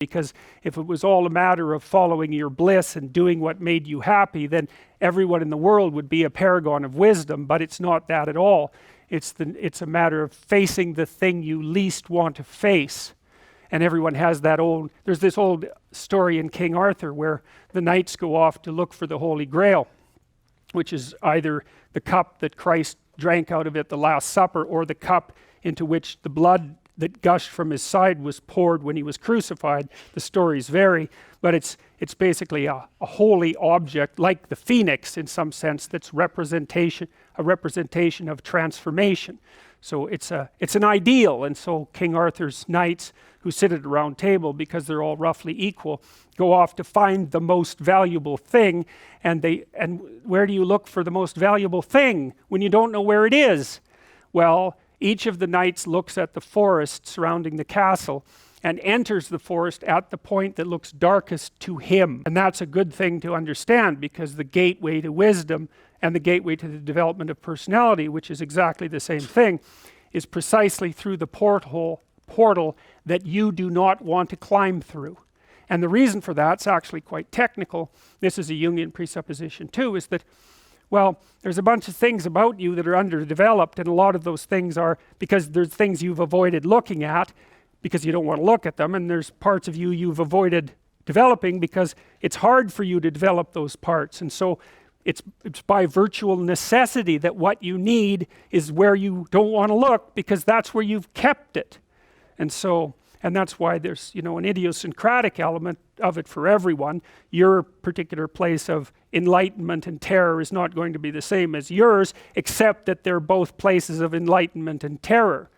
Because if it was all a matter of following your bliss and doing what made you happy, then everyone in the world would be a paragon of wisdom, but it's not that at all. It's a matter of facing the thing you least want to face. And everyone has that there's this old story in King Arthur where the knights go off to look for the Holy Grail, which is either the cup that Christ drank out of at the Last Supper or the cup into which the blood that gushed from his side was poured when he was crucified. The stories vary, but it's basically a holy object, like the phoenix in some sense, that's a representation of transformation. So it's an ideal, and so King Arthur's knights, who sit at a round table because they're all roughly equal, go off to find the most valuable thing, and where do you look for the most valuable thing when you don't know where it is? Well, each of the knights looks at the forest surrounding the castle and enters the forest at the point that looks darkest to him. And that's a good thing to understand, because the gateway to wisdom and the gateway to the development of personality, which is exactly the same thing, is precisely through the portal that you do not want to climb through. And the reason for that's actually quite technical. This is a Jungian presupposition too, is that, well, there's a bunch of things about you that are underdeveloped, and a lot of those things are because there's things you've avoided looking at because you don't want to look at them, and there's parts of you you've avoided developing because it's hard for you to develop those parts. And so it's by virtual necessity that what you need is where you don't want to look, because that's where you've kept it. And that's why there's, an idiosyncratic element of it for everyone. Your particular place of enlightenment and terror is not going to be the same as yours, except that they're both places of enlightenment and terror.